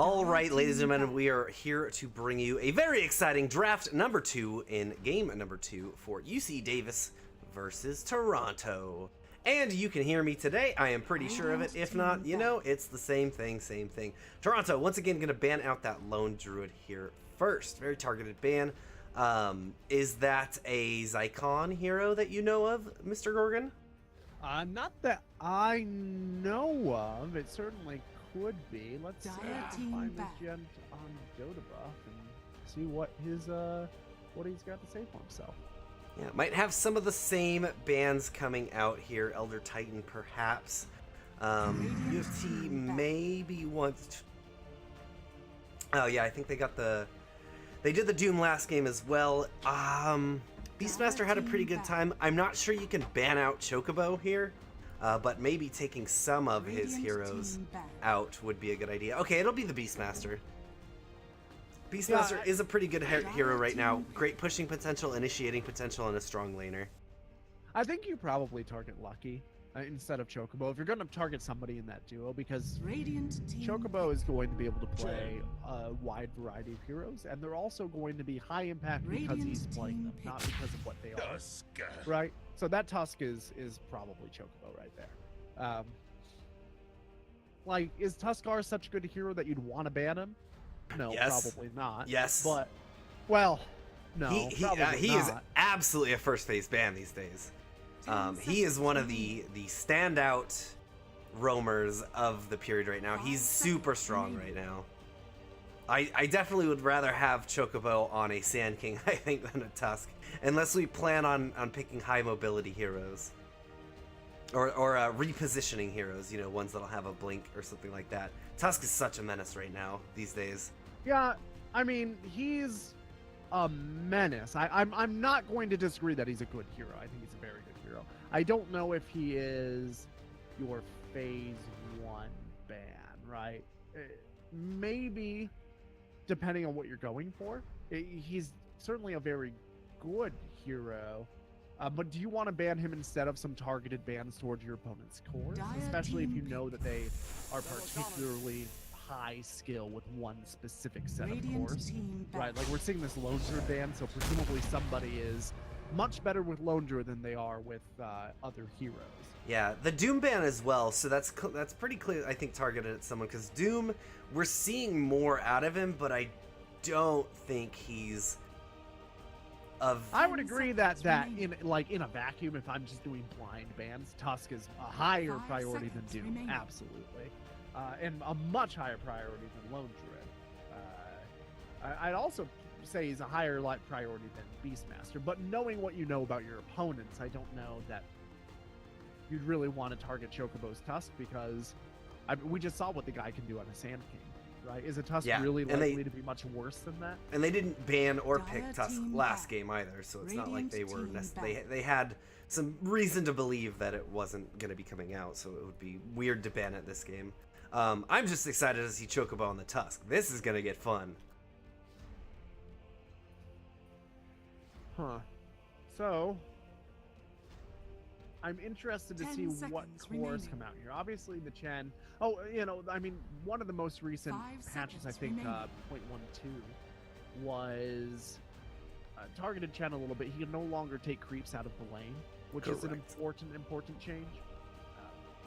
All right, ladies and gentlemen, we are here to bring you a very exciting draft number 2 in game number 2 for UC Davis versus Toronto. And you can hear me today. I am pretty sure of it. If not, you know, it's the same thing, same thing. Toronto, once again, going to ban out that lone druid here first. Very targeted ban. Is that a Zycon hero that you know of, Mr. Gorgon? Not that I know of. It certainly could be. Let's find this gent on Dotabuff and see what his what he's got to say for himself. Yeah, might have some of the same bands coming out here. Elder Titan, perhaps. UFT maybe once. Oh yeah, I think they got the. They did the Doom last game as well. Beastmaster had a pretty good time. I'm not sure you can ban out Chocobo here, but maybe taking some of his heroes out would be a good idea. Okay, it'll be the Beastmaster. Beastmaster is a pretty good hero right now. Great pushing potential, initiating potential, and a strong laner. I think you probably target Lucky instead of Chocobo if you're going to target somebody in that duo, because Chocobo is going to be able to play a wide variety of heroes, and they're also going to be high impact because he's playing them, not because of what they are. Right? So that Tusk is probably Chocobo right there. Like, is Tuskar such a good hero that you'd want to ban him? No, yes. Probably not. Yes. But, well, no, he is absolutely a first phase ban these days. He is one of the standout roamers of the period right now. He's super strong right now. I definitely would rather have Chocobo on a Sand King, I think, than a Tusk, unless we plan on picking high mobility heroes. Or repositioning heroes, you know, ones that'll have a blink or something like that. Tusk is such a menace right now, these days. Yeah, I mean, he's a menace. I'm not going to disagree that he's a good hero. I think he's a very good hero. I don't know if he is your phase 1 ban, right? Maybe, depending on what you're going for. He's certainly a very good hero. But do you want to ban him instead of some targeted bans towards your opponent's cores? Especially if you know that they are particularly high skill with one specific set of cores. Right, like we're seeing this Lone Druid ban, so presumably somebody is much better with Lone Druid than they are with other heroes. Yeah, the Doom ban as well, so that's pretty clear, I think, targeted at someone, because Doom, we're seeing more out of him, but I don't think he's... I would agree that in a vacuum, if I'm just doing blind bans, Tusk is a higher priority than Doom, absolutely, and a much higher priority than Lone Druid. I'd also say he's a higher priority than Beastmaster, but knowing what you know about your opponents, I don't know that you'd really want to target Chocobo's Tusk, because we just saw what the guy can do on a Sand King. Right? Is a Tusk really likely to be much worse than that? And they didn't ban or pick Tusk last game either, so it's not like they were they had some reason to believe that it wasn't going to be coming out, so it would be weird to ban it this game. I'm just excited to see Chocobo on the Tusk. This is going to get fun. Huh. So, I'm interested to see what cores come out here. Obviously, the Chen. Oh, you know, I mean, one of the most recent patches, I think, 0.12, was targeted Chen a little bit. He can no longer take creeps out of the lane, which is an important change.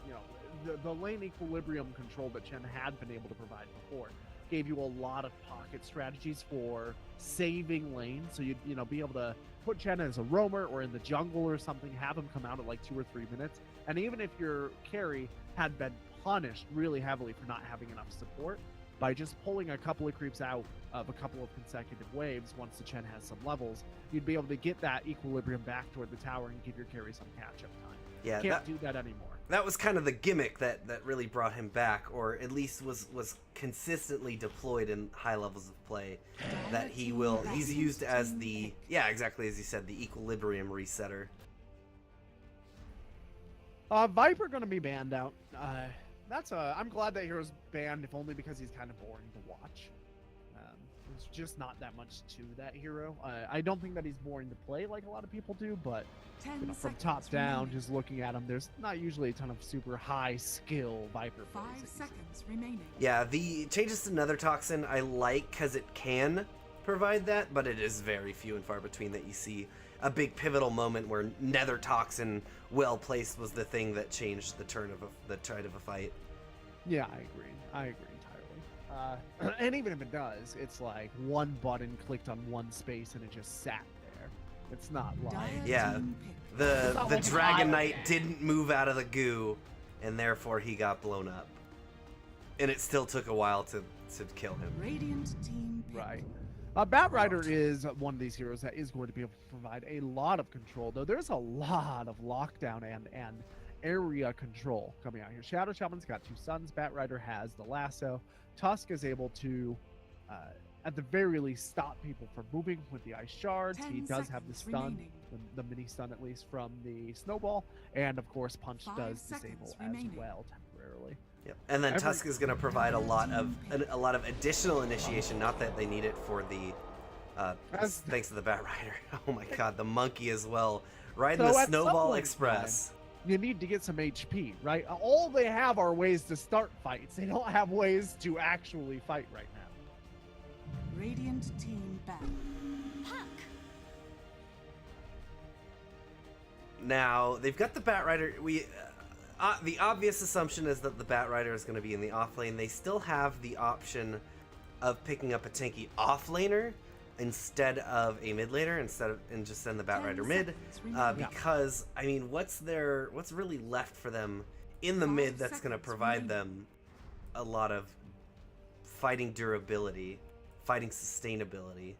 You know, the lane equilibrium control that Chen had been able to provide before gave you a lot of pocket strategies for saving lanes, so you'd be able to put Chen as a roamer or in the jungle or something, have him come out at like 2 or 3 minutes, and even if your carry had been punished really heavily for not having enough support, by just pulling a couple of creeps out of a couple of consecutive waves, once the Chen has some levels, you'd be able to get that equilibrium back toward the tower and give your carry some catch-up time. Yeah, can't do that anymore. That was kind of the gimmick that really brought him back, or at least was consistently deployed in high levels of play. That he's used as the, yeah, exactly as you said, the equilibrium resetter. Viper gonna be banned out. I'm glad that hero's banned, if only because he's kind of boring to watch. There's just not that much to that hero. I don't think that he's boring to play like a lot of people do, but from top down, just looking at him, there's not usually a ton of super high skill Viper plays. 5 seconds remaining. Yeah, the changes to Nether Toxin I like because it can provide that, but it is very few and far between that you see a big pivotal moment where Nether Toxin well placed was the thing that changed the tide of a fight. Yeah, I agree entirely. And even if it does, it's like one button clicked on one space and it just sat there. It's not like Yeah, the Dragon Knight didn't move out of the goo, and therefore he got blown up. And it still took a while to kill him. Radiant team pick. right. Batrider is one of these heroes that is going to be able to provide a lot of control, though there's a lot of lockdown and area control coming out here. Shadow Shaman's got 2 suns. Batrider has the lasso. Tusk is able to, at the very least, stop people from moving with the ice shards. He does have the stun, the mini stun at least, from the snowball, and of course Punch does disable as well temporarily. Yep. And then Tusk is going to provide a lot of additional initiation. Not that they need it for the thanks to the Batrider. Oh my God, the monkey as well, riding the Snowball Express. You need to get some HP, right? All they have are ways to start fights. They don't have ways to actually fight right now. Radiant team back. Now they've got the Batrider. The obvious assumption is that the Batrider is going to be in the off lane. They still have the option of picking up a tanky off laner instead of a mid laner, and just send the Batrider mid. Because I mean, what's really left for them in the mid that's going to provide them a lot of fighting durability, fighting sustainability?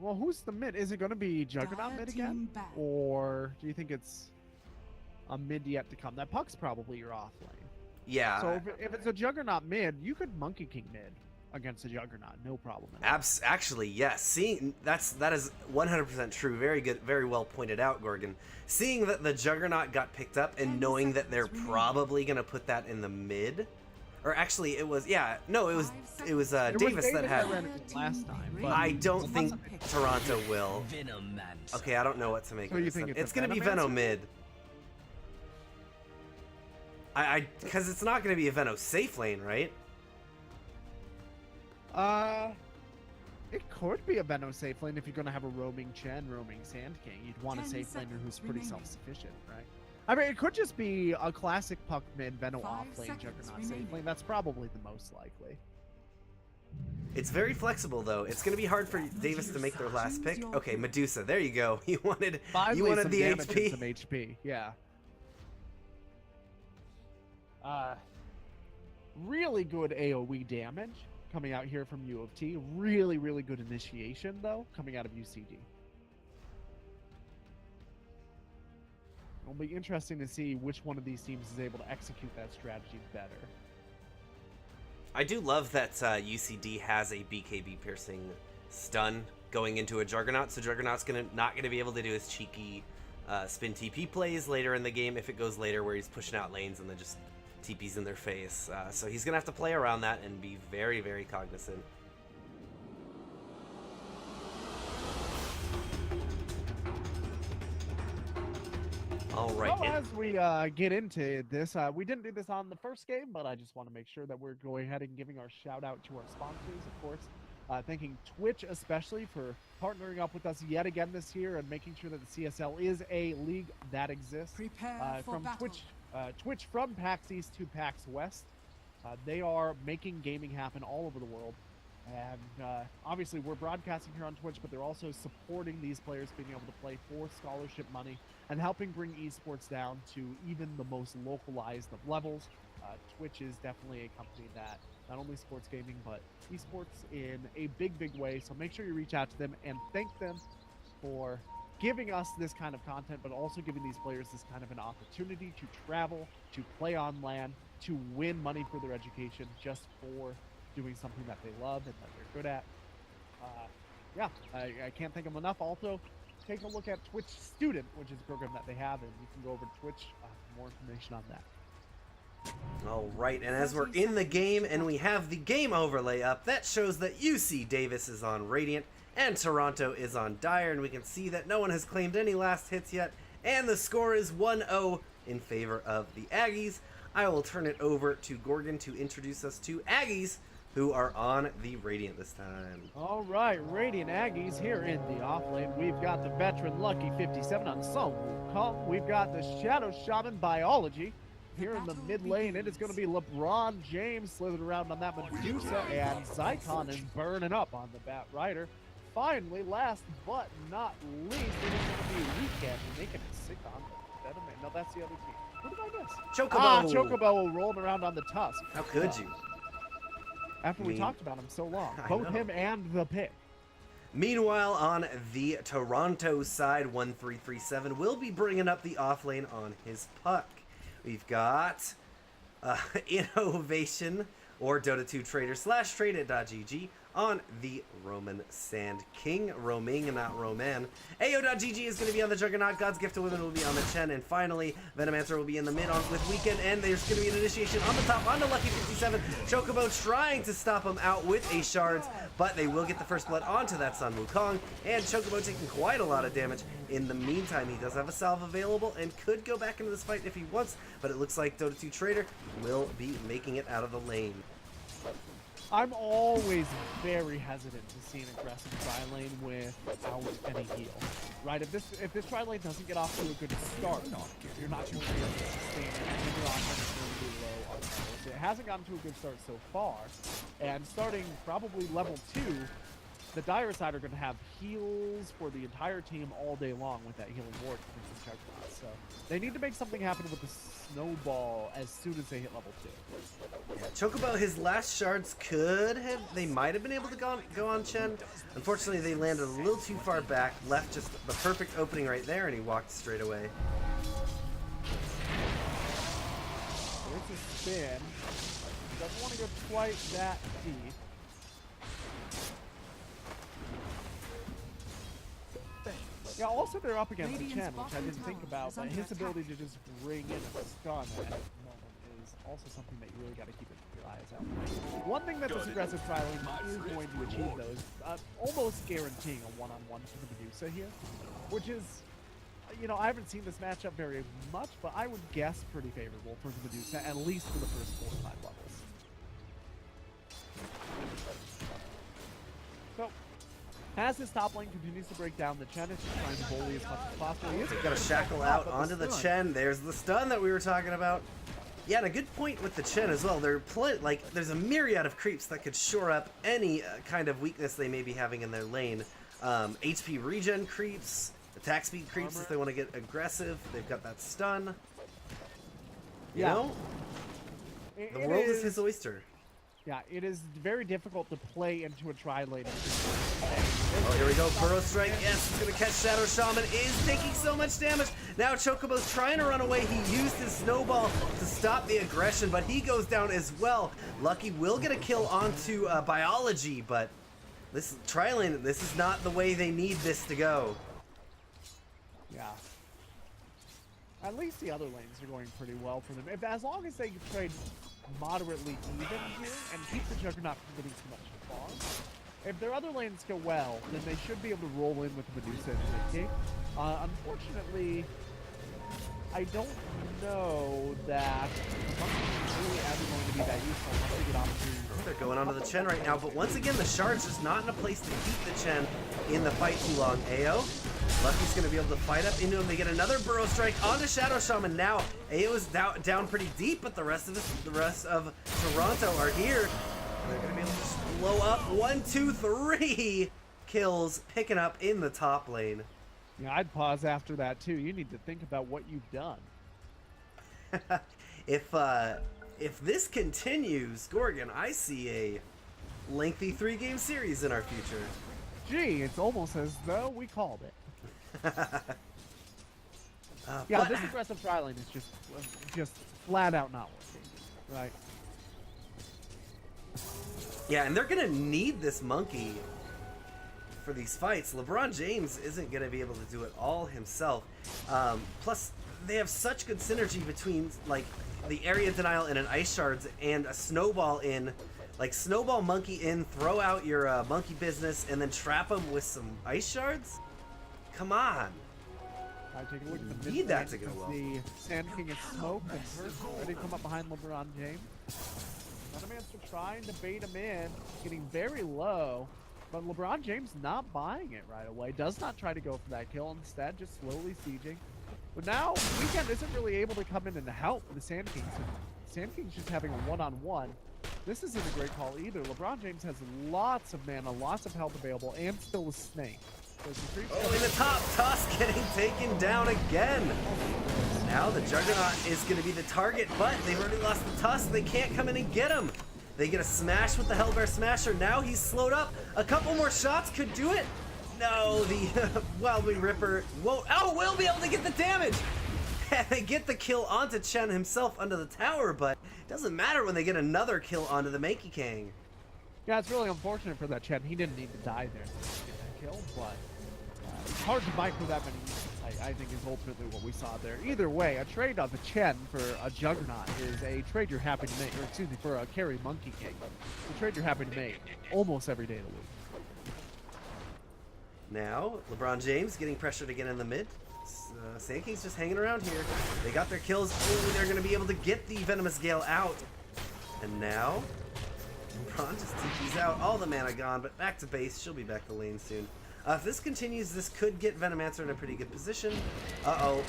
Well, who's the mid? Is it going to be Juggernaut mid again, or do you think it's a mid yet to come? That Puck's probably your off lane. Yeah. So if it's a Juggernaut mid, you could Monkey King mid against a Juggernaut, no problem. Actually, yes. Seeing that is 100% true. Very good, very well pointed out, Gorgon. Seeing that the Juggernaut got picked up and knowing that they're probably gonna put that in the mid, or actually, it was Davis that had. Last time, but I don't think Toronto will. Okay, I don't know what to make. So you think it's gonna be Venom mid? Because it's not gonna be a Venom safe lane, right? It could be a Venom safe lane if you're gonna have a roaming Chen, roaming Sand King. You'd want a safe laner who's pretty self-sufficient, right? I mean, it could just be a classic Puck mid, Venom off lane, Juggernaut safe lane. That's probably the most likely. It's very flexible though. It's gonna be hard for Davis to make their last pick. Okay, Medusa, there you go. You wanted the HP. Some HP, yeah. Really good AoE damage coming out here from U of T. Really, really good initiation, though, coming out of UCD. It'll be interesting to see which one of these teams is able to execute that strategy better. I do love that UCD has a BKB piercing stun going into a Juggernaut, so Juggernaut's not gonna be able to do his cheeky spin TP plays later in the game if it goes later where he's pushing out lanes and then just TP's in their face. So he's gonna have to play around that and be very, very cognizant. All right. Well, as we get into this, we didn't do this on the first game, but I just want to make sure that we're going ahead and giving our shout out to our sponsors, of course. Thanking Twitch especially for partnering up with us yet again this year and making sure that the CSL is a league that exists. Prepare for from battle. Twitch from PAX East to PAX West. They are making gaming happen all over the world. And obviously we're broadcasting here on Twitch, but they're also supporting these players being able to play for scholarship money and helping bring esports down to even the most localized of levels. Twitch is definitely a company that not only supports gaming, but esports in a big, big way. So make sure you reach out to them and thank them for giving us this kind of content, but also giving these players this kind of an opportunity to travel, to play on LAN, to win money for their education just for doing something that they love and that they're good at. Yeah, I can't thank them enough. Also, take a look at Twitch Student, which is a program that they have, and you can go over to Twitch for more information on that. All right, and as we're in the game and we have the game overlay up, that shows that UC Davis is on Radiant and Toronto is on Dire, and we can see that no one has claimed any last hits yet, and the score is 1-0 in favor of the Aggies. I will turn it over to Gorgon to introduce us to Aggies, who are on the Radiant this time. All right, Radiant Aggies here in the offlane. We've got the veteran Lucky 57 on Sun Wukong. We've got the Shadow Shaman Biology. Here in the mid lane, it is going to be LeBron James slithered around on that Medusa, and Zycon is burning up on the Bat Rider. Finally, last but not least, it is going to be Weekend making it sick on the Venom. No, that's the other team. Who did I miss? Chocobo! Chocobo rolling around on the Tusk. How could you? After we talked about him so long. Both him and the pick. Meanwhile, on the Toronto side, 1337 will be bringing up the offlane on his puck. We've got Innovation or Dota 2 Trader / Trade.gg on the Roman Sand King. Roaming and not Roman. AO.gg is going to be on the Juggernaut. God's Gift to Women will be on the Chen. And finally, Venomancer will be in the mid on with Weekend. And there's going to be an initiation on the top onto Lucky 57. Chocobo trying to stop him out with a shards, but they will get the first blood onto that Sun Wukong. And Chocobo taking quite a lot of damage. In the meantime, he does have a salve available and could go back into this fight if he wants, but it looks like Dota 2 Trader will be making it out of the lane. I'm always very hesitant to see an aggressive tri-lane without any heal. Right? If this tri-lane doesn't get off to a good start, you're not going to be able to sustain it, and your offense is going to be low on levels. It hasn't gotten to a good start so far, and starting probably level 2, the Dire side are going to have heals for the entire team all day long with that healing ward from the Juggernaut. So they need to make something happen with the snowball as soon as they hit level 2. Yeah, Chocobo, his last shards they might have been able to go on Chen. Unfortunately, they landed a little too far back, left just the perfect opening right there, and he walked straight away. There's a spin. Doesn't want to go quite that deep. Yeah, also they're up against the Chen, which I didn't think about, but his ability to just bring in a stun at any moment is also something that you really got to keep your eyes out for. One thing that this aggressive tri-lane is going to achieve, though, is almost guaranteeing a one-on-one for the Medusa here, which is, you know, I haven't seen this matchup very much, but I would guess pretty favorable for the Medusa, at least for the first 4 or 5 levels. So, as his top lane continues to break down, the Chen is just trying to bully as much as possible. He's got to shackle out onto the Chen. There's the stun that we were talking about. Yeah, and a good point with the Chen as well. There's a myriad of creeps that could shore up any kind of weakness they may be having in their lane. HP regen creeps, attack speed creeps if they want to get aggressive. They've got that stun. You know, the world is his oyster. Yeah, it is very difficult to play into a tri-lane. Oh, here we go. Burrow Strike. Yes, he's going to catch Shadow Shaman. Is taking so much damage. Now Chocobo's trying to run away. He used his snowball to stop the aggression, but he goes down as well. Lucky will get a kill onto Biology, but this tri-lane, this is not the way they need this to go. Yeah. At least the other lanes are going pretty well for them. As long as they trade moderately even here and keep the Juggernaut from getting too much farm. If their other lanes go well, then they should be able to roll in with Medusa in the mid game. Unfortunately, I don't know that something's really ever going to be that useful once they get off to... They're going onto the Chen right now, but once again, the Shard's just not in a place to keep the Chen in the fight too long. AO, Lucky's going to be able to fight up into him. They get another Burrow Strike onto Shadow Shaman. Now, AO is down pretty deep, but the rest of Toronto are here. And they're going to be able to just blow up 1, 2, 3 kills, picking up in the top lane. Yeah, I'd pause after that too. You need to think about what you've done. If this continues, Gorgon, I see a lengthy 3-game series in our future. Gee, it's almost as though we called it. Yeah, this aggressive tri-lane is just flat out not working, right? Yeah, and they're gonna need this monkey for these fights. LeBron James isn't gonna be able to do it all himself. Plus, they have such good synergy between, like, the area denial and an ice shards and a snowball in, like snowball monkey in, throw out your monkey business, and then trap him with some ice shards? Come on. Take a look at the Need mid that lane to go as well. The Sand King is smoked and Thur ready to come up behind LeBron James. Manamaster trying to bait him in, getting very low, but LeBron James not buying it right away. Does not try to go for that kill, instead just slowly sieging. But now Weekend isn't really able to come in and help the Sand Kings. Sand King's just having a one-on-one. This isn't a great call either. LeBron James has lots of mana, lots of health available, and still a snake. Oh, in the top, Tusk getting taken down again. Now the Juggernaut is going to be the target, but they've already lost the Tusk. They can't come in and get him. They get a smash with the Hellbear Smasher. Now he's slowed up. A couple more shots could do it. No, the Wild Wing Ripper won't. Oh, will be able to get the damage. They get the kill onto Chen himself under the tower, but it doesn't matter when they get another kill onto the Makey King. Yeah, it's really unfortunate for that Chen. He didn't need to die there to get that kill, but it's hard to micro that many units, I think is ultimately what we saw there. Either way, a trade of a Chen for a Juggernaut is a trade you're happy to make, or excuse me, for a carry Monkey King. It's a trade you're happy to make almost every day of the week. Now, LeBron James getting pressured again in the mid. Sand King's just hanging around here. They got their kills. Ooh, they're going to be able to get the Venomous Gale out. And now, LeBron just TP's out. All the mana gone, but back to base. She'll be back to lane soon. If this continues, this could get Venomancer in a pretty good position. Uh-oh.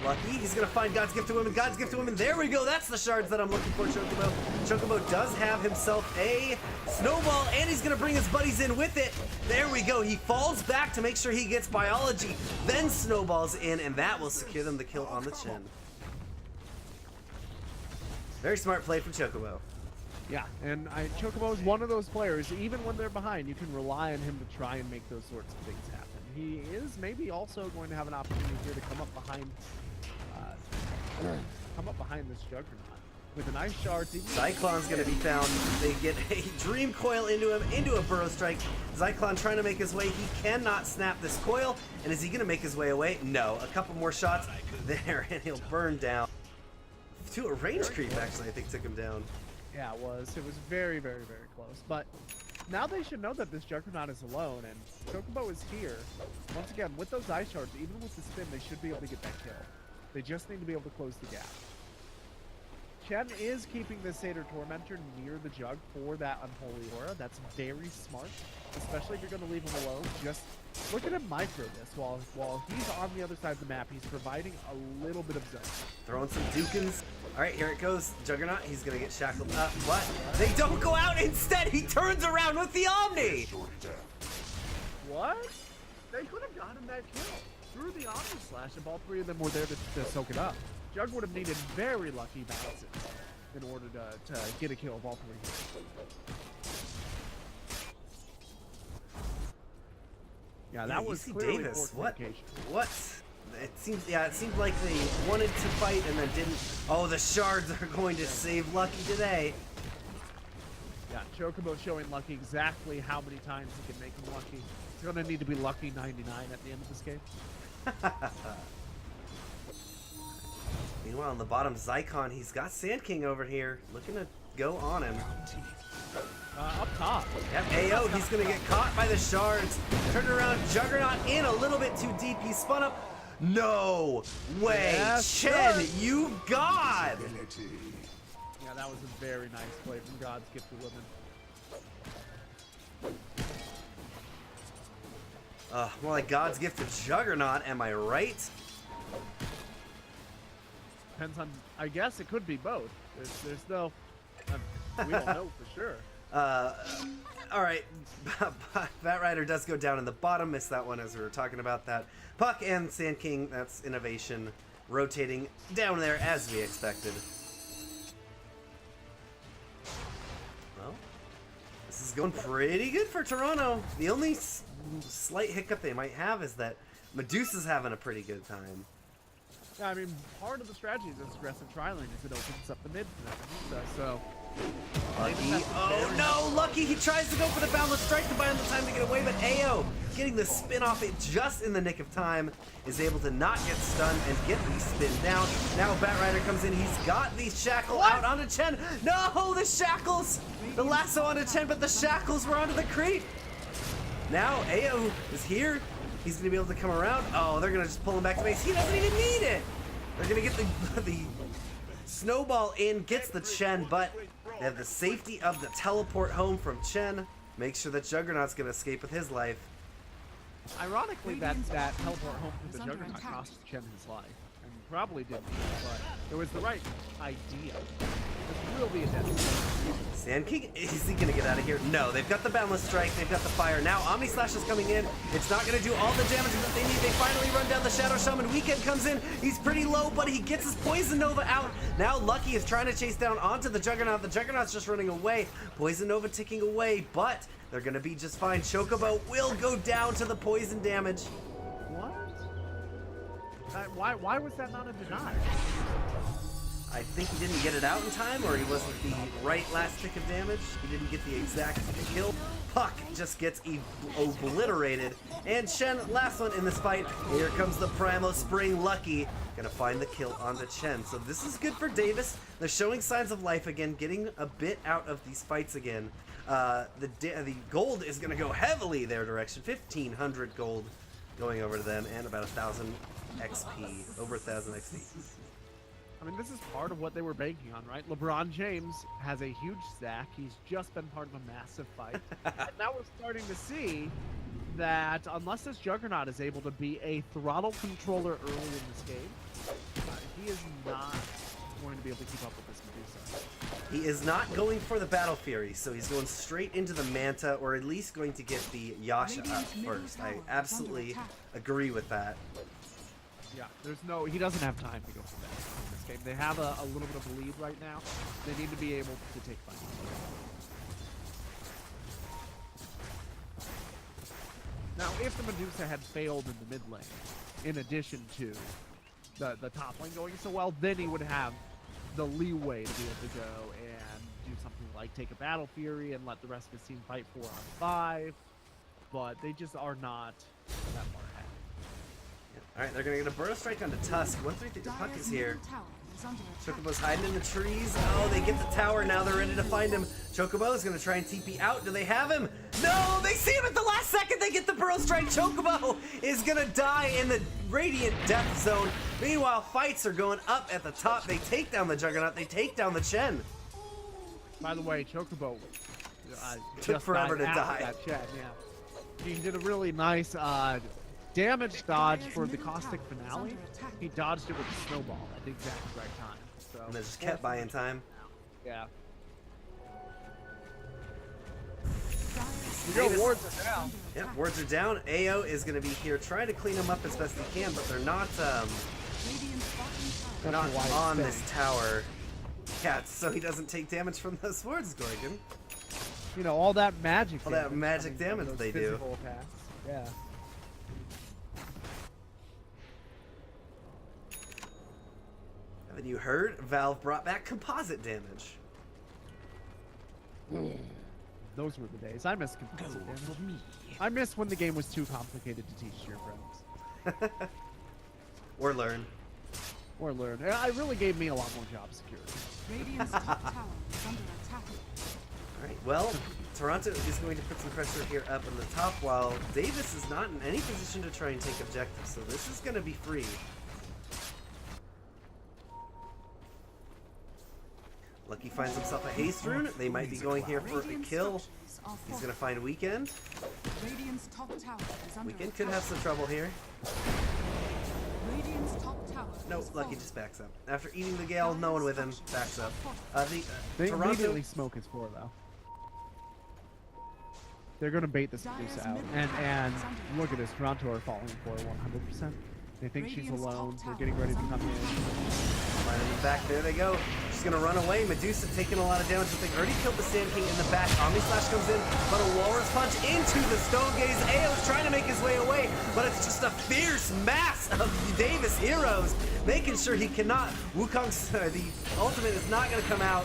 Lucky. He's going to find God's Gift to Women. God's Gift to Women. There we go. That's the shards that I'm looking for, Chocobo. Chocobo does have himself a snowball, and he's going to bring his buddies in with it. There we go. He falls back to make sure he gets biology, then snowballs in, and that will secure them the kill on the chin. Very smart play from Chocobo. Yeah, and Chocobo is one of those players, even when they're behind, you can rely on him to try and make those sorts of things happen. He is maybe also going to have an opportunity here to come up behind this Juggernaut. With an Ice Shard, Zyklon's going to be found. They get a Dream Coil into him, into a Burrow Strike. Zyklon trying to make his way. He cannot snap this coil. And is he going to make his way away? No. A couple more shots there, and he'll burn down. To a range creep, actually, I think took him down. Yeah, it was. It was very, very, very close. But now they should know that this Juggernaut is alone, and Chocobo is here. Once again, with those Ice Shards, even with the spin, they should be able to get that kill. They just need to be able to close the gap. Chen is keeping the Satyr Tormentor near the Jug for that Unholy Aura. That's very smart, especially if you're going to leave him alone. Just look at him micro this while he's on the other side of the map. He's providing a little bit of zone. Throwing some Dukins. All right, here it goes. Juggernaut, he's going to get shackled up. What? They don't go out. Instead, he turns around with the Omni. What? They could have gotten that kill through the Omni Slash if all three of them were there to soak it up. Jug would have needed very lucky bounces in order to get a kill of all three. Yeah, that was clearly Davis. poor communication. What? It seemed like they wanted to fight and then didn't. Oh, the shards are going to save Lucky today. Yeah, Chocobo showing Lucky exactly how many times he can make him lucky. It's going to need to be lucky 99 at the end of this game. Meanwhile, on the bottom, Zyklon, he's got Sand King over here, looking to go on him. Up top. Yep, AO, he's going to get caught by the shards. Turn around, Juggernaut in a little bit too deep. He spun up. No way. Yes, Chen, sir. you God. Yeah, that was a very nice play from God's Gift to Women. More like God's Gift to Juggernaut, am I right? Depends on, I guess it could be both. There's no, we don't know for sure. All right, Bat Rider does go down in the bottom. Missed that one as we were talking about that. Puck and Sand King, that's innovation, rotating down there as we expected. Well, this is going pretty good for Toronto. The only slight hiccup they might have is that Medusa's having a pretty good time. Yeah, I mean, part of the strategy of this aggressive trialing is it opens up the mid for them. So Lucky. Oh no, Lucky. He tries to go for the boundless strike to buy him the time to get away, but AO getting the spin off it just in the nick of time is able to not get stunned and get the spin down. Now Batrider comes in. He's got the shackle out onto Chen. No, the shackles. The lasso onto Chen, but the shackles were onto the creep. Now AO is here. He's going to be able to come around. Oh, they're going to just pull him back to base. He doesn't even need it. They're going to get the snowball in, gets the Chen, but they have the safety of the teleport home from Chen. Make sure that Juggernaut's going to escape with his life. Ironically, that teleport home to the Juggernaut cost Chen his life. And probably didn't, but it was the right idea. It will be a death. Sand King, is he gonna get out of here? No, they've got the Boundless Strike, they've got the fire. Now Omni Slash is coming in. It's not gonna do all the damage that they need. They finally run down the Shadow Shaman. Weekend comes in. He's pretty low, but he gets his Poison Nova out. Now Lucky is trying to chase down onto the Juggernaut. The Juggernaut's just running away. Poison Nova ticking away, but they're gonna be just fine. Chocobo will go down to the poison damage. What? Why was that not a deny? I think he didn't get it out in time, or he wasn't the right last tick of damage. He didn't get the exact kill. Puck just gets obliterated. And Chen, last one in this fight. Here comes the Primo Spring. Lucky gonna find the kill onto Chen. So this is good for Davis. They're showing signs of life again, getting a bit out of these fights again. The gold is gonna go heavily their direction. 1,500 gold going over to them, and about 1,000 XP, over 1,000 XP. I mean, this is part of what they were banking on, right? LeBron James has a huge stack. He's just been part of a massive fight. And now we're starting to see that unless this Juggernaut is able to be a throttle controller early in this game, he is not going to be able to keep up with this Medusa. He is not going for the Battle Fury, so he's going straight into the Manta, or at least going to get the Yasha up first. I absolutely agree with that. Yeah, he doesn't have time to go for that in this game. They have a little bit of a lead right now. They need to be able to take fight. Now, if the Medusa had failed in the mid lane, in addition to the top lane going so well, then he would have the leeway to be able to go and do something like take a Battle Fury and let the rest of his team fight 4-on-5. But they just are not that far ahead. Alright, they're gonna get a Burrow Strike onto Tusk. 133, the Puck is here. Chocobo's hiding in the trees. Oh, they get the tower. Now they're ready to find him. Chocobo is gonna try and TP out. Do they have him? No, they see him at the last second. They get the Burrow Strike. Chocobo is gonna die in the Radiant Death Zone. Meanwhile, fights are going up at the top. They take down the Juggernaut. They take down the Chen. By the way, Chocobo Took forever to die. That Chen, yeah. He did a really nice damage dodge for the Caustic Finale. He dodged it with a snowball at the exact right time. So, And they just kept buying time. Yeah. Davis- wards are down. Yep, wards are down. AO is going to be here trying to clean them up as best they can, but they're not on this tower. Yeah, so he doesn't take damage from those wards, Gorgon. You know, all that magic All that magic damage they do. Attacks. Yeah. Haven't you heard? Valve brought back composite damage. Those were the days. I miss composite damage. I miss when the game was too complicated to teach to your friends. Or learn. Or learn. It really gave me a lot more job security. Radiant's top tower is under attack. Alright, well, Toronto is going to put some pressure here up in the top, while Davis is not in any position to try and take objectives, so this is going to be free. Lucky finds himself a haste rune. They might be going here for a kill. He's going to find Weekend. Radiant's top tower is under Weekend could attack. have some trouble here. Radiant's top tower No, is Lucky falling. just backs up. After eating the Gale, no one with him, backs up. They Toronto, immediately smoke his floor, though. They're going to bait this Medusa out. And look at this. Toronto are falling for 100%. They think she's alone. They're getting ready to come in. finding him back. There they go. She's going to run away. Medusa taking a lot of damage, but they already killed the Sand King in the back. Omni Slash comes in, but a Walrus Punch into the Stone Gaze. Ao's trying to make his way away, but it's just a fierce mass of Davis heroes, making sure he cannot. Wukong's the ultimate is not going to come out.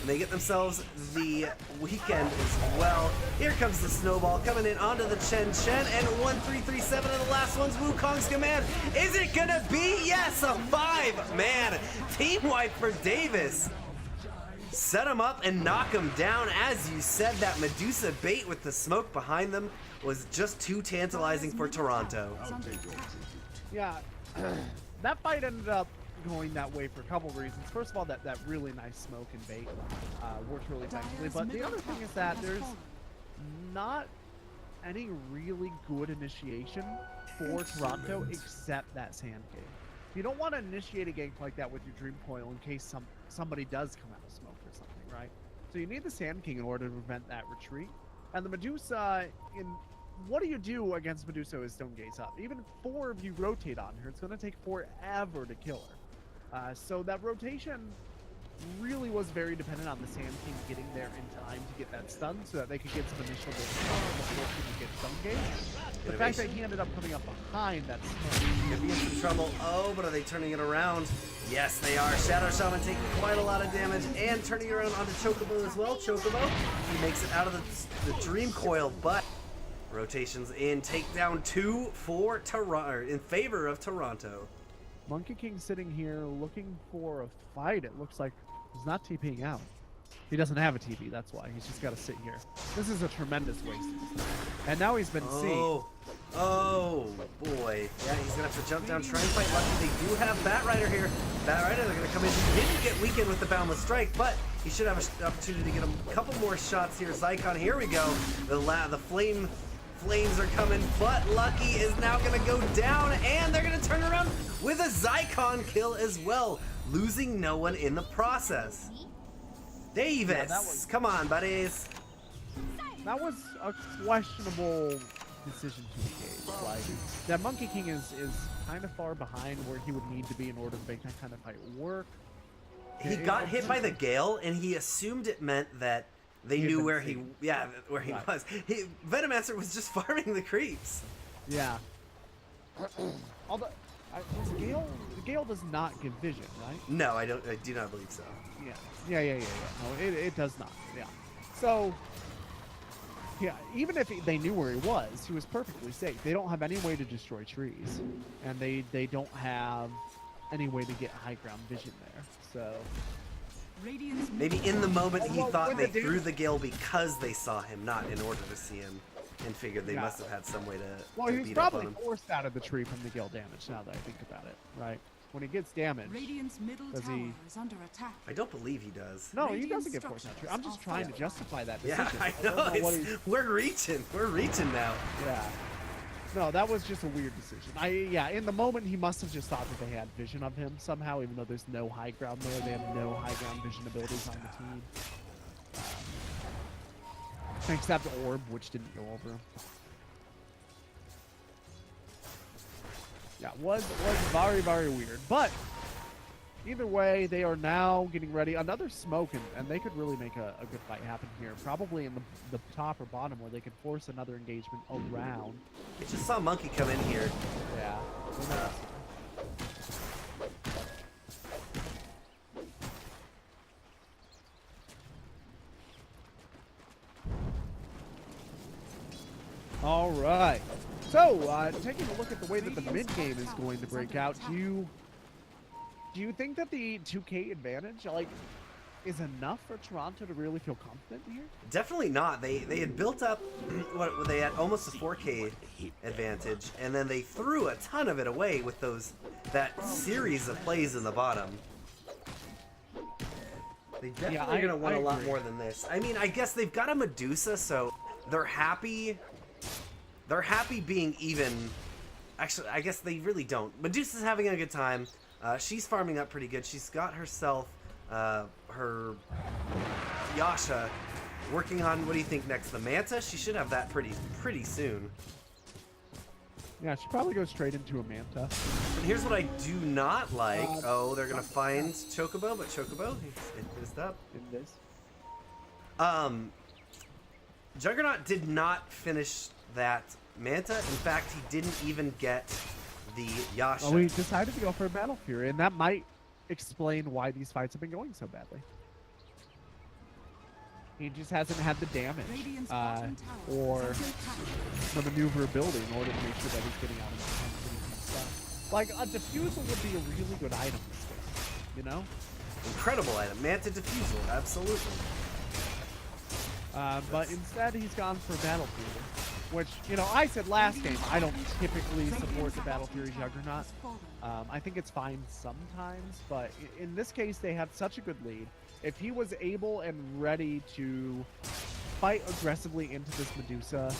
and they get themselves the weekend as well. Here comes the snowball coming in onto the Chen, and 1-3-3-7 of the last one's Wukong's command. Is it gonna be? Yes, a 5-man team wipe for Davis. Set him up and knock him down. As you said, that Medusa bait with the smoke behind them was just too tantalizing for Toronto. Yeah, that fight ended up going that way for a couple of reasons. First of all, that really nice smoke and bait worked really effectively. But the other thing is that there's not any really good initiation for Toronto except that sand game. You don't want to initiate a gank like that with your Dream Coil in case somebody does come out of smoke or something, right? So you need the Sand King in order to prevent that retreat. And the Medusa, what do you do against Medusa with Stone Gaze up? Even 4 of you rotate on her, it's going to take forever to kill her. So that rotation really was very dependent on the Sand King getting there in time to get that stun so that they could get some initial damage before he could get Stone Gaze. The fact that he ended up coming up behind that smoke. Could be in some trouble. Oh, but are they turning it around? Yes, they are. Shadow Shaman taking quite a lot of damage and turning it around onto Chocobo as well. Chocobo, he makes it out of the Dream Coil, but rotations in. Takedown 2 for Toronto, in favor of Toronto. Monkey King sitting here looking for a fight. It looks like he's not TPing out. He doesn't have a TP, that's why. He's just got to sit here. This is a tremendous waste. And now he's been seen. Oh, boy. Yeah, he's going to have to jump down, try and fight Lucky. They do have Bat Rider here. Bat Rider, they're going to come in. He didn't get weakened with the Boundless Strike, but he should have an opportunity to get a couple more shots here. Zycon, here we go. The flames are coming, but Lucky is now going to go down, and they're going to turn around with a Zycon kill as well, losing no one in the process. Davis, come on, buddies. That was a questionable decision to engage. Like, that Monkey King is kind of far behind where he would need to be in order to make that kind of fight work. He got hit by the gale, and he assumed it meant that they knew where he was. Venomancer was just farming the creeps. Yeah. Although, the gale does not give vision, right? No, I do not believe so. Yeah. No, it does not. Yeah. So, yeah, even if they knew where he was perfectly safe. They don't have any way to destroy trees, and they don't have any way to get high ground vision there. So. Maybe in the moment he thought they threw the gale because they saw him, not in order to see him, and figured they must have had some way to Well, he was beat up probably on him. forced out of the tree from the gale damage, now that I think about it, right? When he gets damaged, Radiant's middle does tower he... is under attack. I don't believe he does. No, he doesn't get forced out of the tree. I'm just trying to justify that decision. Yeah, I know. We're reaching now. Yeah. No, that was just a weird decision. Yeah, in the moment, he must have just thought that they had vision of him somehow, even though there's no high ground there. They have no high ground vision abilities on the team. Except Orb, which didn't go over him. Yeah, was very, very weird. But either way, they are now getting ready. Another smoke, and they could really make a good fight happen here. Probably in the top or bottom where they could force another engagement around. I just saw Monkey come in here. Yeah. All right. So, taking a look at the way that the mid game is going to break out, do you think that the 2K advantage, is enough for Toronto to really feel confident here? Definitely not. They had built up they had almost a 4K advantage, and then they threw a ton of it away with that series of plays in the bottom. They definitely are going to want a lot more than this. I mean, I guess they've got a Medusa, so they're happy. They're happy being even. Actually, I guess they really don't. Medusa's having a good time. She's farming up pretty good. She's got herself her Yasha working on, what do you think next? The Manta? She should have that pretty soon. Yeah, she probably goes straight into a Manta. And here's what I do not like. Oh, they're gonna find Chocobo, but Chocobo is up. It is. Juggernaut did not finish that Manta. In fact, he didn't even get the Yasha. Oh, he decided to go for a Battle Fury, and that might explain why these fights have been going so badly. He just hasn't had the damage Radiant's bottom tower or is under attack. the maneuverability in order to make sure that he's getting out of the stuff. Like a diffusal would be a really good item this game, you know? Incredible item. Manta Diffusal, absolutely. But instead he's gone for Battle Fury, which, you know, I said last game I don't typically support the Battle Fury Juggernaut. I think it's fine sometimes, but in this case they have such a good lead. If he was able and ready to fight aggressively into this Medusa,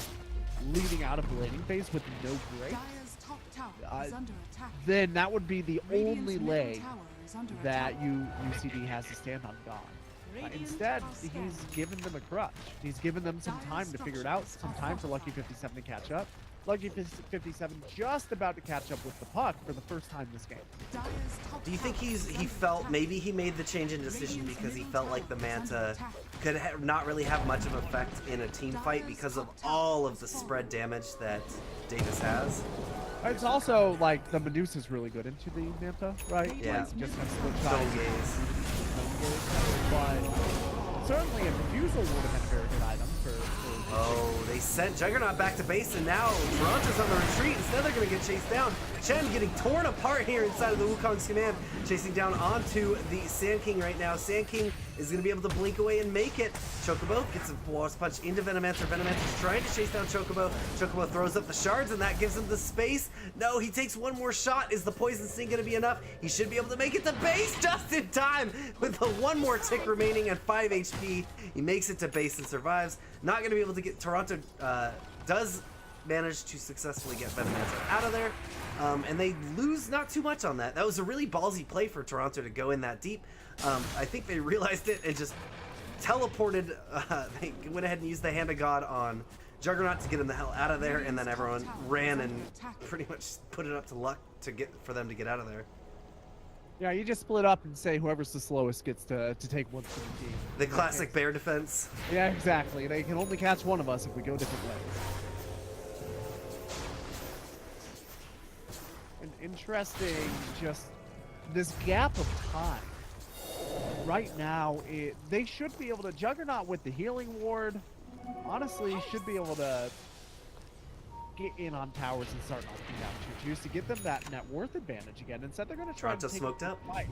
leading out of the laning phase with no break, Dire's top tower is under attack. then that would be the Radiant's only middle leg tower is under that attack. UCD has to stand on gone. Instead, he's given them a crutch. He's given them some time to figure it out, some time for Lucky 57 to catch up. Lucky 57 just about to catch up with the puck for the first time this game. Dire's top Do you think tower he is under felt attack. maybe he made the change in decision because he felt like the Manta could not really have much of an effect in a team fight because of all of the spread damage that Davis has? It's also like the Medusa's really good into the Manta, right? Yeah. Like, just have split Stone shots. gaze. But certainly a Diffusal would have been a very good item for Oh, they sent Juggernaut back to base, and now Toronto's on the retreat. Instead, they're going to get chased down. Chen getting torn apart here inside of the Wukong's command, chasing down onto the Sand King right now. Sand King is going to be able to blink away and make it. Chocobo gets a Walrus Punch into Venomancer. Venomancer's trying to chase down Chocobo. Chocobo throws up the shards, and that gives him the space. No, he takes one more shot. Is the Poison Sting going to be enough? He should be able to make it to base just in time with the one more tick remaining and 5 HP. He makes it to base and survives. Not going to be able to get Toronto. Does manage to successfully get Venomancer out of there. And they lose not too much on that. That was a really ballsy play for Toronto to go in that deep. I think they realized it and just teleported. They went ahead and used the Hand of God on Juggernaut to get him the hell out of there, and then everyone ran and pretty much put it up to luck for them to get out of there. Yeah, you just split up and say whoever's the slowest gets to take one for the team. The classic bear defense. Yeah, exactly. They can only catch one of us if we go different ways. And interesting, just this gap of time. Right now, they should be able to Juggernaut with the healing ward. Honestly, should be able to get in on towers and start knocking down Choo-Choos to give them that net worth advantage again. Instead, they're going to try Toronto to take smoked up. fight.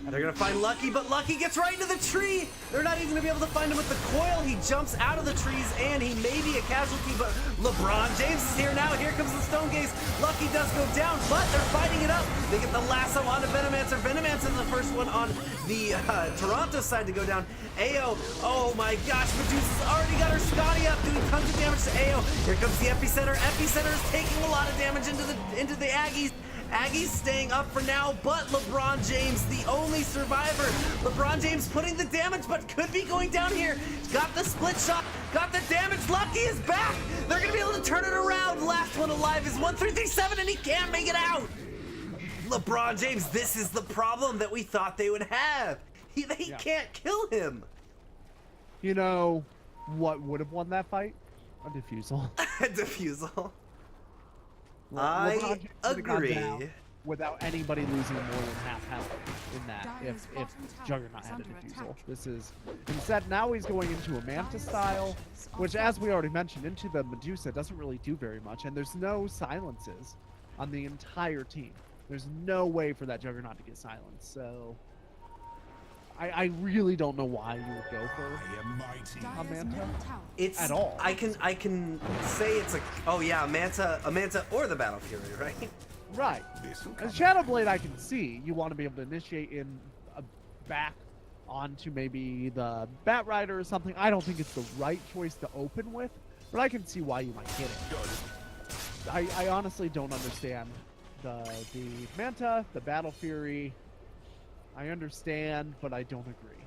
They're gonna find Lucky, but Lucky gets right into the tree. They're not even gonna be able to find him with the coil. He jumps out of the trees, and he may be a casualty, but LeBron James is here now. Here comes the Stone Gaze. Lucky does go down, but they're fighting it up. They get the lasso onto Venomancer. Venomancer's the first one on the Toronto side to go down. Ao, oh my gosh, Medusa's already got her Scotty up, doing tons of damage to Ao. Here comes the Epicenter. Epicenter is taking a lot of damage into the Aggies. Aggies staying up for now, but LeBron James, the only survivor. LeBron James putting the damage, but could be going down here. Got the split shot, got the damage. Lucky is back. They're gonna be able to turn it around. Last one alive is 1337, and he can't make it out. LeBron James, this is the problem that we thought they would have. They can't kill him. You know what would have won that fight? A Diffusal. Diffusal. LeBron I James would have gone agree. down without anybody losing more than half health in that if Juggernaut had a Diffusal. This is instead now he's going into a Manta style, which as we already mentioned, into the Medusa doesn't really do very much, and there's no silences on the entire team. There's no way for that Juggernaut to get silenced, so I really don't know why you would go for a Manta. It's at all. I can say it's a Manta or the Battle Fury, right? Right. And Shadowblade I can see. You want to be able to initiate in a back onto maybe the Bat Rider or something. I don't think it's the right choice to open with, but I can see why you might get it. I honestly don't understand the Manta, the Battle Fury. I understand, but I don't agree.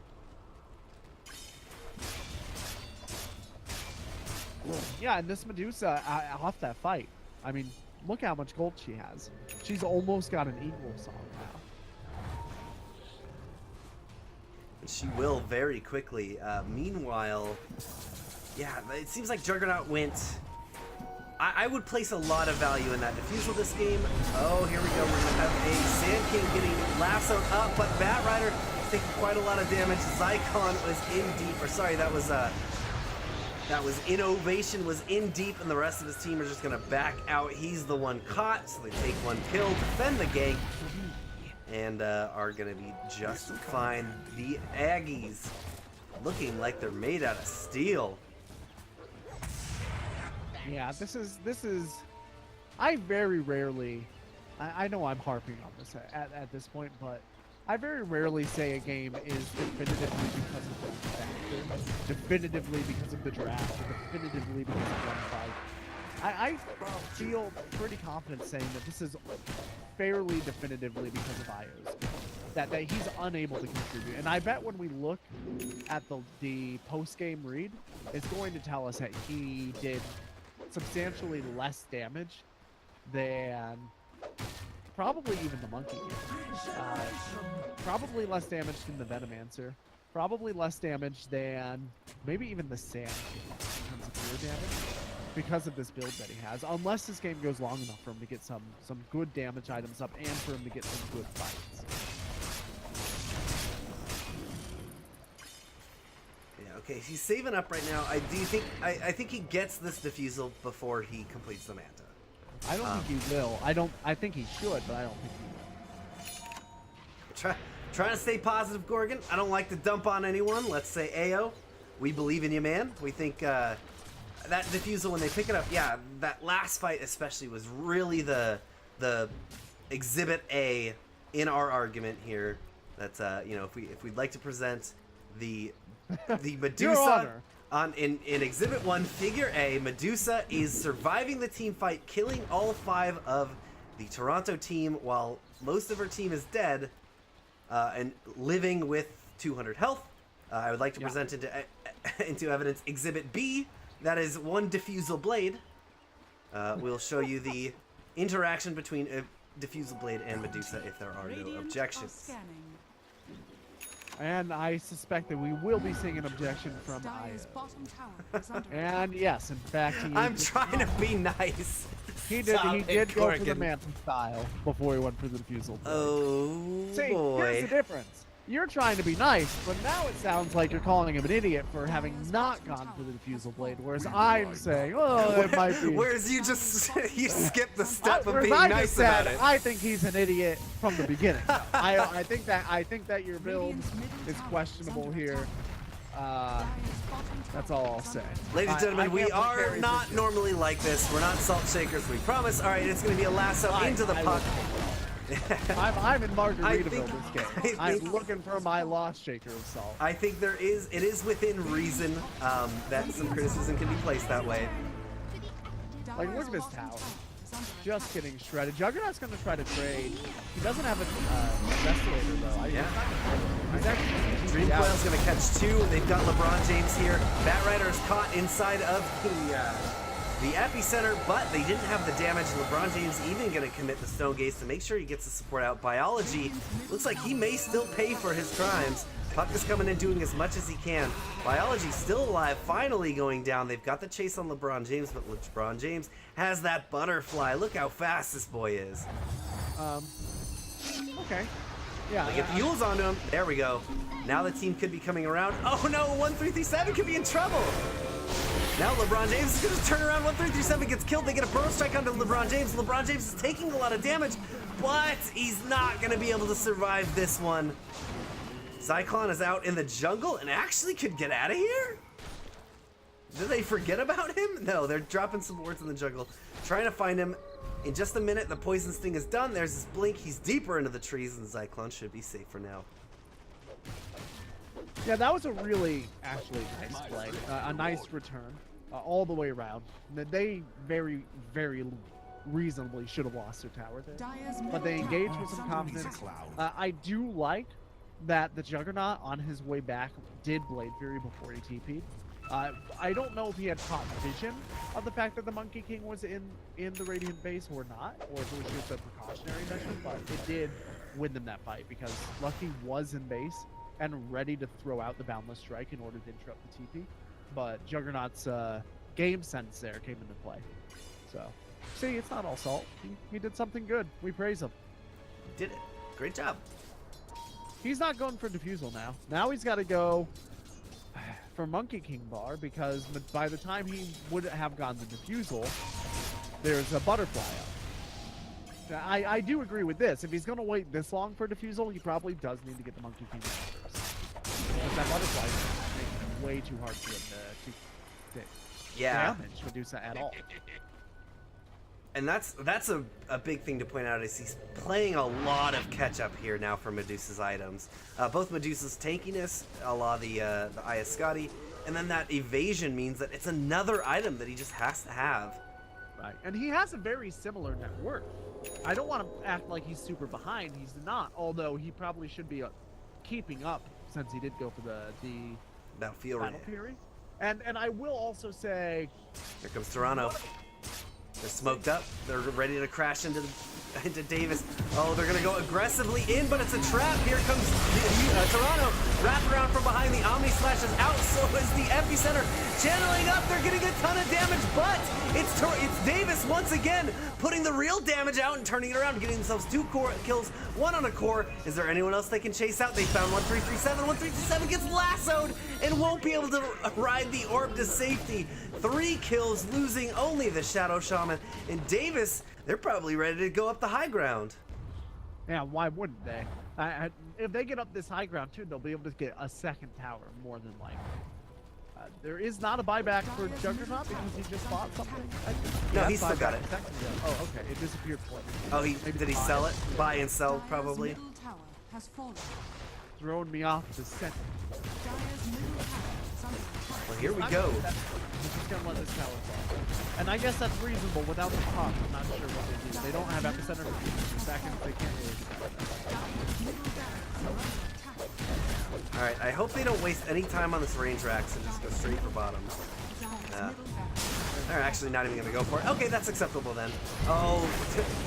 Yeah, and this Medusa off that fight. I mean, look how much gold she has. She's almost got an equal song now. She will very quickly. Meanwhile, yeah, it seems like Juggernaut went. I would place a lot of value in that Diffusal this game. Oh, here we go. We're going to have a Sand King getting lassoed up, but Bat Rider taking quite a lot of damage. Zyklon was in deep, or sorry, that was Innovation was in deep, and the rest of his team are just gonna back out. He's the one caught, so they take one kill, defend the gank, and are gonna be just fine. The Aggies looking like they're made out of steel. Yeah, this is. I very rarely. I know I'm harping on this at this point, but I very rarely say a game is definitively because of the factor, definitively because of the draft, or definitively because of one fight. I feel pretty confident saying that this is fairly definitively because of IOs. That he's unable to contribute. And I bet when we look at the post-game read, it's going to tell us that he did substantially less damage than probably even the Monkey King. Probably less damage than the Venomancer. Probably less damage than maybe even the Sand King in terms of gear damage, because of this build that he has. Unless this game goes long enough for him to get some good damage items up and for him to get some good fights. Yeah, okay, he's saving up right now. I think he gets this defusal before he completes the Manta. I don't think he will. I think he should, but I don't think he will. Trying to stay positive, Gorgon. I don't like to dump on anyone. Let's say Ao, we believe in you, man. We think that defusal when they pick it up, yeah, that last fight especially was really the exhibit A in our argument here. That's you know, if we'd like to present the Medusa in Exhibit 1, Figure A, Medusa is surviving the team fight, killing all 5 of the Toronto team while most of her team is dead and living with 200 health. I would like to present into evidence Exhibit B. That is 1 diffusal blade. We'll show you the interaction between a diffusal blade and Medusa if there are no objections. And I suspect that we will be seeing an objection from IO. And yes, in fact, I'm trying to be nice. He did go for the Manta style before he went for the diffusal. Oh, See, boy. Here's the difference. You're trying to be nice, but now it sounds like you're calling him an idiot for having not gone for the diffusal blade, whereas I'm saying, oh, it might be. Whereas you skipped the step of being I nice just said, about it. I think he's an idiot from the beginning. I think that your build is questionable here. That's all I'll say. Ladies and gentlemen, we are not normally like this. We're not salt shakers, we promise. All right, it's going to be a lasso into the puck. I'm in Margaritaville this game. I'm looking for my lost shaker of salt. I think it is within reason that some criticism can be placed that way. Like, look at this tower. Just getting shredded. Juggernaut's going to try to trade. He doesn't have a Restorator, though. He's actually Dream Coil's going to catch 2. They've got LeBron James here. Batrider is caught inside of the epicenter, but they didn't have the damage. LeBron James even going to commit the Stone Gaze to make sure he gets the support out. Biology looks like he may still pay for his crimes. Puck is coming in doing as much as he can. Biology still alive, finally going down. They've got the chase on LeBron James, but LeBron James has that butterfly. Look how fast this boy is. Okay. Yeah. They get the Yules onto him. There we go. Now the team could be coming around. Oh no, 1337 could be in trouble. Now LeBron James is going to turn around. 1337 gets killed. They get a burrow strike onto LeBron James. LeBron James is taking a lot of damage, but he's not going to be able to survive this one. Zyklon is out in the jungle and actually could get out of here? Did they forget about him? No, they're dropping some wards in the jungle, trying to find him. In just a minute, the poison sting is done. There's his blink. He's deeper into the trees, and Zyklon should be safe for now. Yeah, that was a really, actually nice play. A nice return all the way around. They very, very reasonably should have lost their tower there. But they engaged with some confidence. I do like that the Juggernaut on his way back did Blade Fury before he TP'd. I don't know if he had caught vision of the fact that the Monkey King was in the Radiant base or not, or if it was just a precautionary measure, but it did win them that fight because Lucky was in base and ready to throw out the Boundless Strike in order to interrupt the TP. But Juggernaut's game sense there came into play. So, see, it's not all salt. He did something good. We praise him. Did it. Great job. He's not going for Diffusal now. Now he's got to go for Monkey King Bar, because by the time he would have gotten the Diffusal, there's a Butterfly up. I do agree with this. If he's going to wait this long for Diffusal, he probably does need to get the Monkey King Bar first. Because that Butterfly is making it way too hard to damage Medusa at all. And that's a big thing to point out, is he's playing a lot of catch up here now for Medusa's items. Both Medusa's tankiness, a la the Iascati, and then that evasion means that it's another item that he just has to have. Right, and he has a very similar net worth. I don't want to act like he's super behind. He's not, although he probably should be keeping up, since he did go for the Battle Fury. And I will also say, here comes Toronto. They're smoked up. They're ready to crash into Davis. Oh, they're going to go aggressively in, but it's a trap. Here comes Toronto. Wrap around from behind. The Omni Slash is out, so is the Epicenter. Channeling up. They're getting a ton of damage, but it's Davis once again putting the real damage out and turning it around, getting themselves 2 core kills, 1 on a core. Is there anyone else they can chase out? They found 1337. 1337 gets lassoed and won't be able to ride the orb to safety. 3 kills, losing only the Shadow Shaman. And Davis, they're probably ready to go up the high ground. Yeah, why wouldn't they? If they get up this high ground too, they'll be able to get a second tower, more than likely. There is not a buyback for Juggernaut because he just bought something. No, he's still got it. Oh, okay. It disappeared for him. Oh, did he sell it? Buy and sell, probably. Middle tower has fallen. Throwing me off the scent. Dire's middle tower is under attack. Well, here we go. He's just gonna let this tower fall. And I guess that's reasonable. Without the pop, I'm not sure what they do. They don't have epicenter for seconds. They can't really do that. Dire's middle barracks are under attack. Alright, I hope they don't waste any time on this range racks and just go straight for bottoms. Dire's middle barracks. They're actually not even going to go for it. Okay, that's acceptable then. Oh,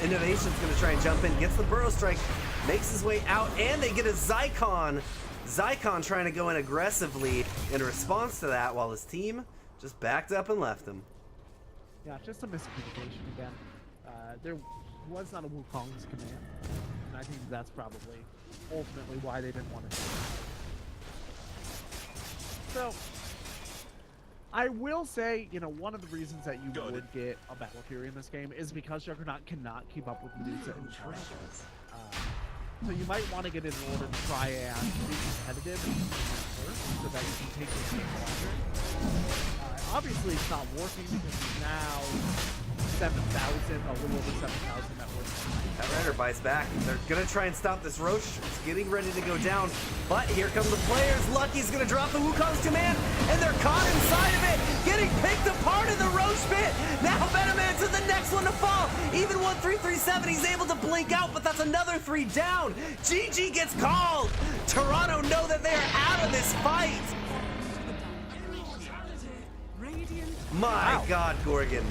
Innovation's going to try and jump in, gets the Burrow Strike, makes his way out, and they get a Zycon. Zycon trying to go in aggressively in response to that, while his team just backed up and left him. Yeah, just a miscommunication again. There was not a Wukong's command, and I think that's probably ultimately why they didn't want to do it. So, I will say, one of the reasons that you would get a Battle Fury in this game is because Juggernaut cannot keep up with Medusa and Trash. So you might want to get it in order to try and be competitive so that you can take this game longer. Obviously, it's not working because he's now 7,000, a little over 7,000 net worth. That Rider buys back. They're going to try and stop this Roche. It's getting ready to go down. But here come the players. Lucky's going to drop the Wukong's command, and they're caught inside of it, getting picked apart in the Roche pit. Now Venoman's is the next one to fall. Even 1337, he's able to blink out, but that's another 3 down. GG gets called. Toronto know that they're out of this fight. My God, Gorgon.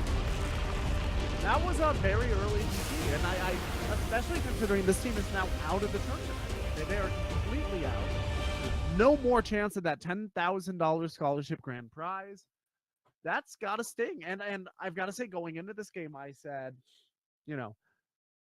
That was a very early GG, and I especially considering this team is now out of the tournament. They are completely out. No more chance of that $10,000 scholarship grand prize. That's got to sting. And I've got to say, going into this game, I said,